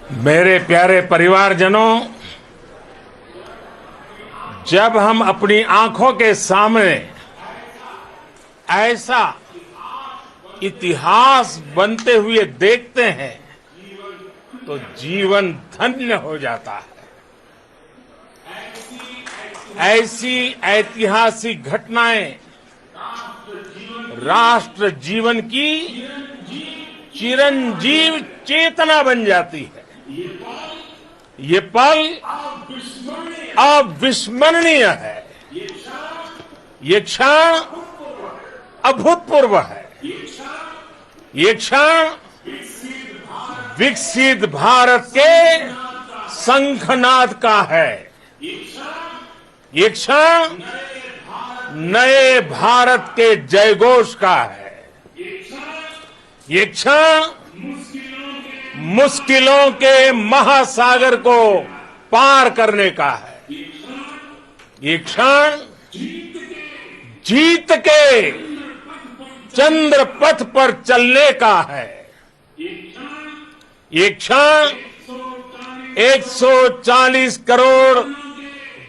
मेरे प्यारे परिवारजनों, जब हम अपनी आंखों के सामने ऐसा इतिहास बनते हुए देखते हैं तो जीवन धन्य हो जाता है। ऐसी ऐतिहासिक घटनाएं राष्ट्र जीवन की चिरंजीव चेतना बन जाती है। ये पल अविस्मरणीय है। ये क्षण अभूतपूर्व है। ये क्षण विकसित भारत के शंखनाद का है। ये क्षण नए भारत के जयघोष का है। ये क्षण मुश्किलों के महासागर को पार करने का है। ये क्षण जीत के चंद्र पथ पर चलने का है। ये क्षण 140 करोड़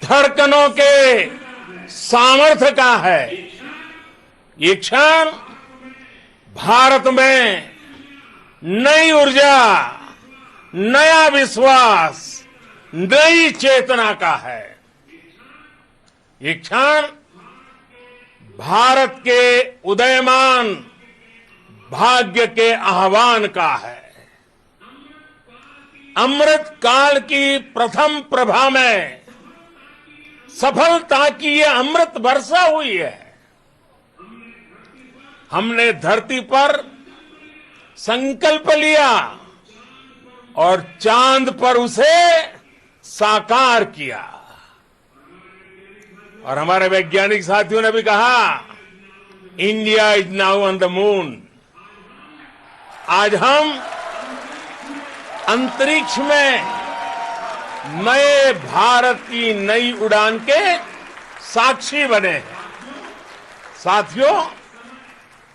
धड़कनों के सामर्थ्य का है। ये क्षण भारत में नई ऊर्जा, नया विश्वास, नई चेतना का है। ये क्षण भारत के उदयमान भाग्य के आह्वान का है। अमृत काल की प्रथम प्रभा में सफलता की ये अमृत वर्षा हुई है। हमने धरती पर संकल्प लिया और चांद पर उसे साकार किया। और हमारे वैज्ञानिक साथियों ने भी कहा, India is now on the moon. आज हम अंतरिक्ष में नए भारत की नई उड़ान के साक्षी बने हैं। साथियों,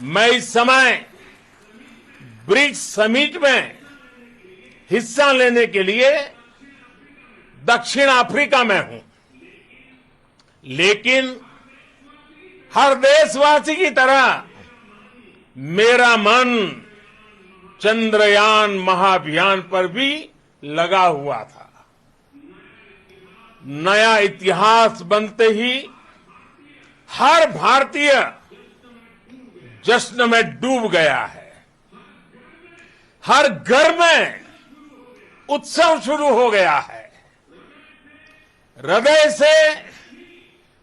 मैं इस समय ब्रिक्स समिट में हिस्सा लेने के लिए दक्षिण अफ्रीका में हूं, लेकिन हर देशवासी की तरह मेरा मन चंद्रयान महाअभियान पर भी लगा हुआ था। नया इतिहास बनते ही हर भारतीय जश्न में डूब गया है। हर घर में उत्सव शुरू हो गया है। हृदय से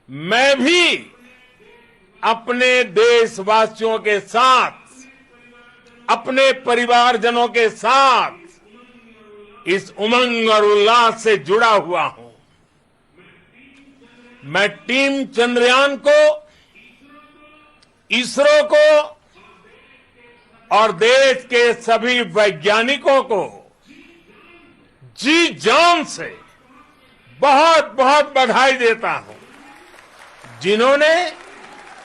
मैं भी अपने देशवासियों के साथ, अपने परिवारजनों के साथ इस उमंग और उल्लास से जुड़ा हुआ हूं। मैं टीम चंद्रयान को, इसरो को और देश के सभी वैज्ञानिकों को जी जान से बहुत बहुत बधाई देता हूं, जिन्होंने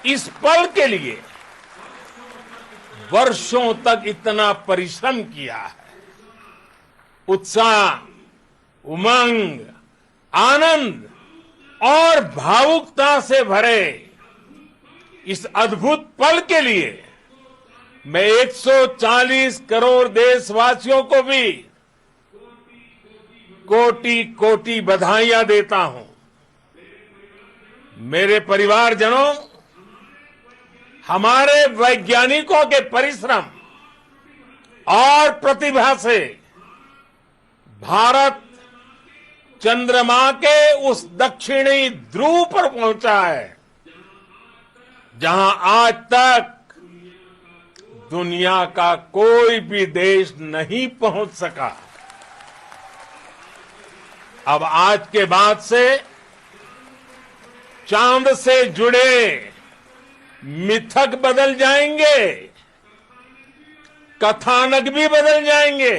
इस पल के लिए वर्षों तक इतना परिश्रम किया है। उत्साह, उमंग, आनंद और भावुकता से भरे इस अद्भुत पल के लिए मैं 140 करोड़ देशवासियों को भी कोटि कोटि बधाइयां देता हूं। मेरे परिवारजनों, हमारे वैज्ञानिकों के परिश्रम और प्रतिभा से भारत चंद्रमा के उस दक्षिणी ध्रुव पर पहुंचा है, जहां आज तक दुनिया का कोई भी देश नहीं पहुंच सका। अब आज के बाद से चांद से जुड़े मिथक बदल जाएंगे, कथानक भी बदल जाएंगे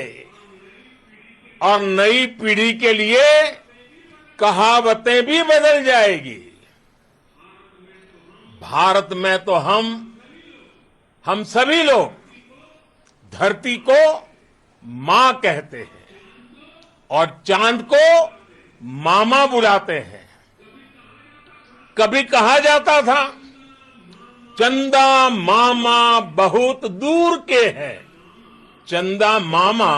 और नई पीढ़ी के लिए कहावतें भी बदल जाएगी। भारत में तो हम सभी लोग धरती को मां कहते हैं। और चांद को मामा बुलाते हैं। कभी कहा जाता था चंदा मामा बहुत दूर के हैं, चंदा मामा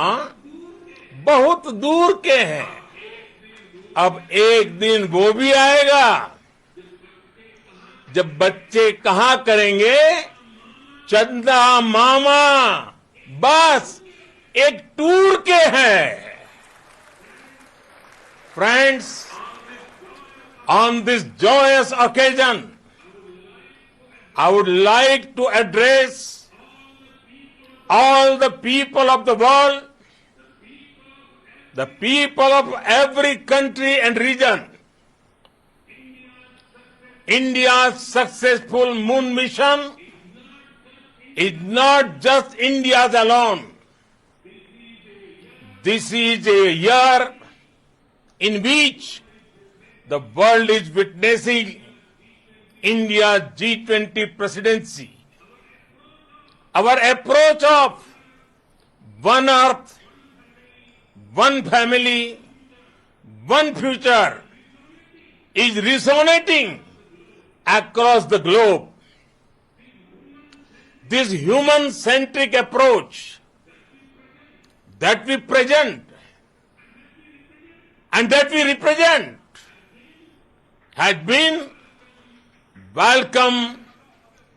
बहुत दूर के हैं। अब एक दिन वो भी आएगा जब बच्चे कहा करेंगे चंदा मामा बस एक टूर के हैं। Friends, on this joyous occasion, I would like to address all the people of the world, the people of every country and region. India's successful moon mission is not just India's alone. This is a year in which the world is witnessing India's G20 presidency. Our approach of one earth, one family, one future is resonating across the globe. This human-centric approach that we present and that we represent has been welcomed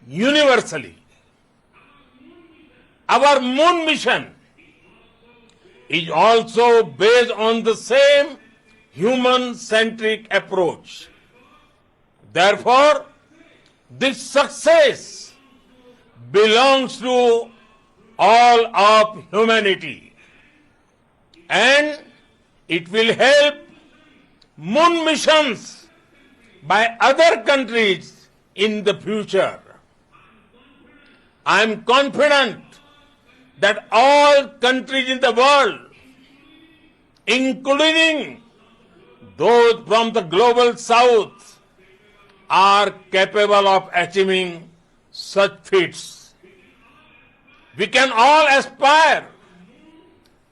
universally. Our moon mission is also based on the same human-centric approach. Therefore, this success belongs to all of humanity, and it will help moon missions by other countries in the future. I am confident that all countries in the world, including those from the global south, are capable of achieving such feats. We can all aspire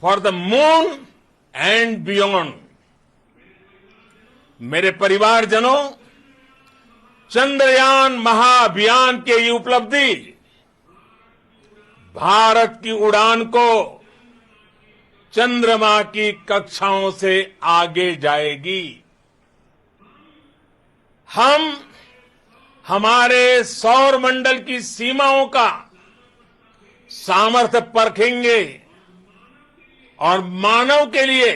for the moon and beyond. मेरे परिवारजनों, चंद्रयान महाअभियान की ये उपलब्धि भारत की उड़ान को चंद्रमा की कक्षाओं से आगे जाएगी। हम हमारे सौर मंडल की सीमाओं का सामर्थ्य परखेंगे और मानव के लिए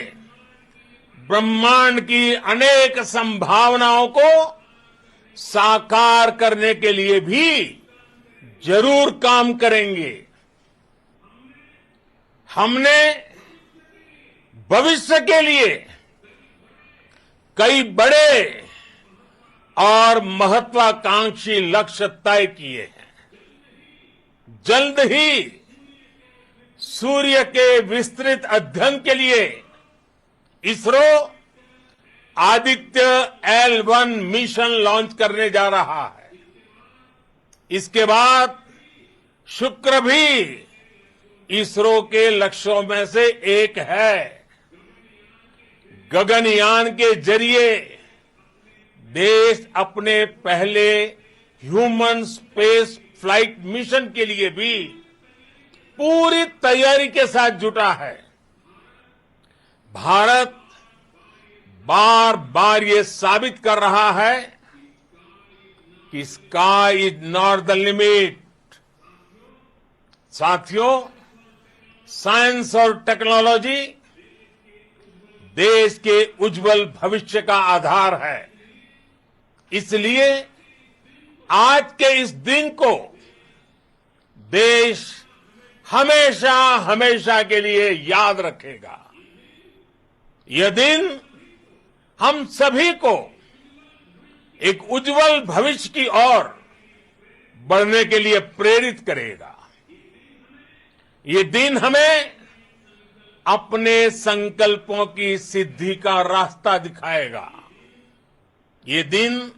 ब्रह्मांड की अनेक संभावनाओं को साकार करने के लिए भी जरूर काम करेंगे। हमने भविष्य के लिए कई बड़े और महत्वाकांक्षी लक्ष्य तय किए हैं। जल्द ही सूर्य के विस्तृत अध्ययन के लिए ISRO Aditya L1 mission launch करने जा रहा है। इसके बाद शुक्र भी इसरो के लक्ष्यों में से एक है। गगनयान के जरिए देश अपने पहले ह्यूमन स्पेस फ्लाइट मिशन के लिए भी पूरी तैयारी के साथ जुटा है। भारत बार बार ये साबित कर रहा है कि sky is not the limit. साथियों, साइंस और टेक्नोलॉजी देश के उज्जवल भविष्य का आधार है। इसलिए आज के इस दिन को देश हमेशा हमेशा के लिए याद रखेगा। यह दिन हम सभी को एक उज्जवल भविष्य की ओर बढ़ने के लिए प्रेरित करेगा। ये दिन हमें अपने संकल्पों की सिद्धि का रास्ता दिखाएगा। ये दिन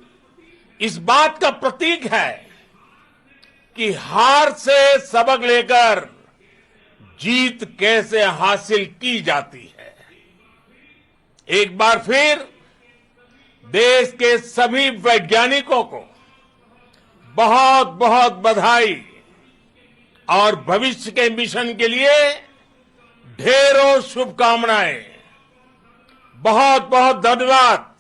इस बात का प्रतीक है कि हार से सबक लेकर जीत कैसे हासिल की जाती है। एक बार फिर देश के सभी वैज्ञानिकों को बहुत बहुत बधाई और भविष्य के मिशन के लिए ढेरों शुभकामनाएं। बहुत बहुत धन्यवाद।